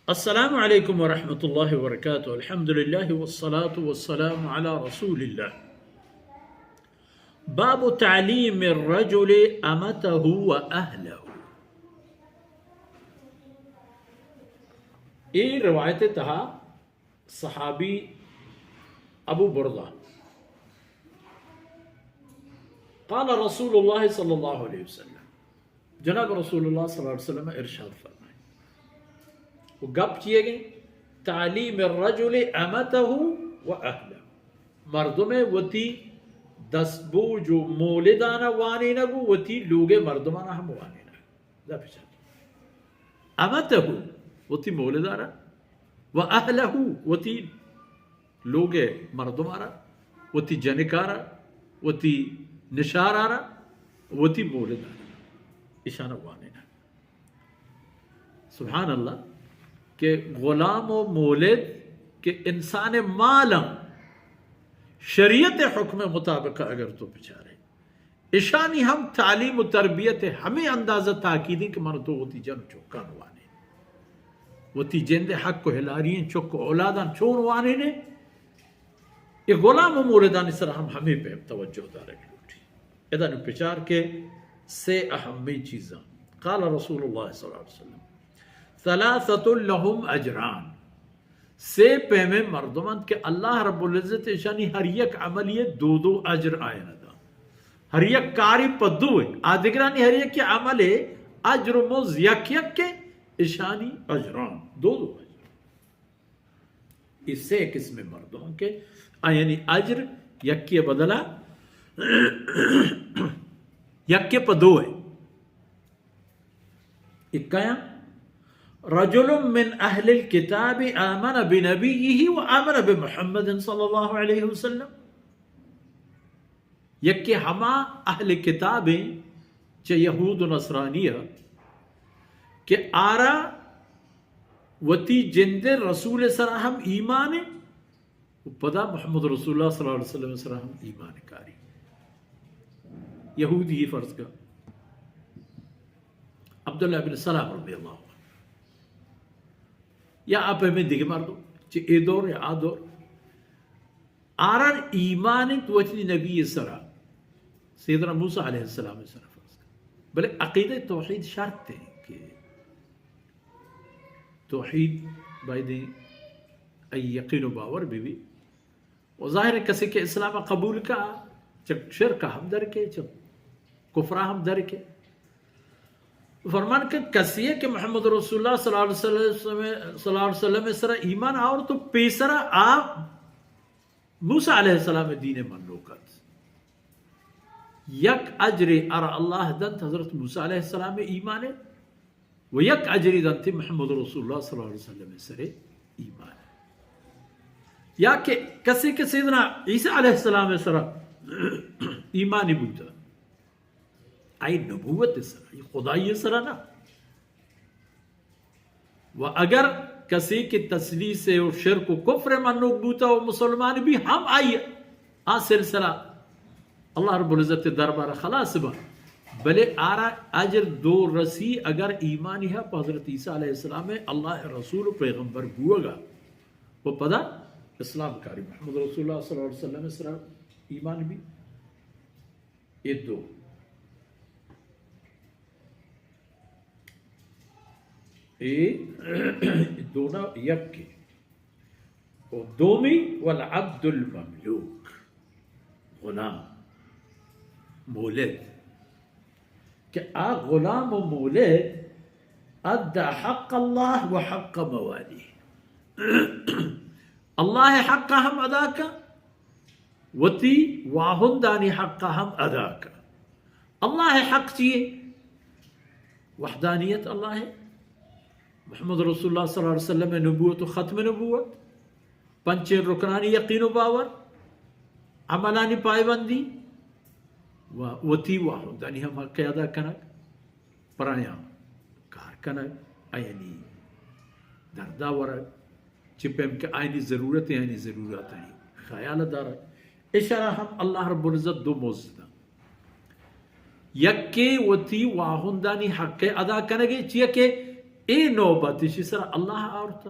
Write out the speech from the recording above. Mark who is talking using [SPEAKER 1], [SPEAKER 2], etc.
[SPEAKER 1] السلام عليكم ورحمة الله وبركاته. الحمد لله والصلاة والسلام على رسول الله. باب تعليم الرجل أمته وأهله. یہ روایت تہا صحابی ابو بردہ قال رسول اللہ صلی اللہ علیہ وسلم، جناب رسول اللہ صلی اللہ علیہ وسلم ارشاد فرمائے، وہ گپ کیے گئے تعلیم الرجل امتہ و اہلہ، مردم وتی دسبو جو مولدانا وانی نگو وتی لوگے مردمانا ہم وانی نگو دا پیچھا امتہ وتی مولدانا و اہلہ وتی لوگے مردمانا وتی جنکارا وتی نشارارا وتی مولدانا اشانہ وانی نگو. سبحان اللہ کہ غلام و مولد کہ انسان مالم شریعت حکم مطابق اگر تو بچارے اشانی ہم تعلیم و تربیت ہمیں اندازہ تاکیدیں کہ من تو ہوتی جن چوکان وانے ہوتی جند حق کو ہلارین چوک اولادان چون وانے نے یہ غلام و مولدان اس طرح ہمیں پہ توجہ دارے لوٹی ادھا پچار کے سے اہمی چیزاں. قال رسول اللہ صلی اللہ علیہ وسلم ثلاثۃ لہم اجران، سے پیمے مردمان کہ اللہ رب العزت شانی ہر یک عملی دو اجر آئین دا، ہر یک کاری پدو ہے آدگرانی ہر یک عمل اجر موز یک یک کے اشانی اجران دو اجر. اس سے قسم مردمان کے یعنی اجر یک کے بدلا یک کے پدو ہے. اکایا رجل من اہل الكتاب آمن بنبیہ و آمن بمحمد صلی اللہ علیہ وسلم، یک کہ ہما اہل کتابیں چہ یہود و نصرانیہ کہ آرا وتی جند رسول سراہم ایمان پدا محمد رسول اللہ صلی اللہ علیہ وسلم سراہم ایمان کاری. یہودی ہی فرض کا عبداللہ بن سلام رضی اللہ عنہ یا آپ ہمیں دیکھ مردو چھ اے دور یا آ دور آران ایمان توچنی نبی سرا سیدنا موسیٰ علیہ السلام سرا فرض کا بلے عقیدہ توحید شرط ہے کہ توحید بائدیں ای یقین و باور بھی و ظاہر ہے کسی کے اسلام قبول کا چھ شرک ہم در کے چھ کفرہ ہم در کے فرمان کہ کسی ہے کہ محمد رسول اللہ صلی اللہ علیہ وسلم سرا ایمان اور تو پیسرا آپ موسیٰ علیہ السلام دین منوکت یک اجر ار اللہ دنت حضرت موسیٰ علیہ السلام ایمان ہے و یک اجر دنت محمد رسول اللہ صلی اللہ علیہ وسلم سر ایمان ہے. یا کہ کسی کے سیدنا عیسیٰ علیہ السلام سرا ایمان بوتا آئی نبوت سرا یہ خدای سرا نا و اگر کسی کی تسلیس و شرک و کفر منوک بوتا و مسلمان بھی ہم آئی آ سلسلہ اللہ رب العزت دربار خلاص با بلے آرا اجر دو رسی اگر ایمانی ہے پا حضرت عیسیٰ علیہ السلام اللہ رسول و پیغمبر بوا گا وہ پدا اسلام کاری محمد رسول اللہ صلی اللہ علیہ وسلم سرا ایمان بھی یہ دو دونا یک کے و دومی والعبد المملوک غلام مولد کہ آ غلام و مولد ادى حق اللہ و حق موالی، اللہ حق ہم ادا کا وتی واہندانی حق ہم ادا کا. اللہ حق چیئے وحدانیت اللہ ہے، محمد رسول اللہ صلی اللہ علیہ وسلم نبوت و ختم نبوت، پنچ رکنانی یقین و باور، عملانی پائبندی وتی واحدانی ہم حق ادا کنک پرایا کار کنک آئینی دردہ ورک چپیم کے آئینی ضرورت ہیں آئینی ضرورت ہیں خیال دارک اشارہ ہم اللہ رب العزت دو موزدہ یکی وتی واہندانی حق ادا کنگے چیئے کہ این نوبتیشی سر اللہ آورتا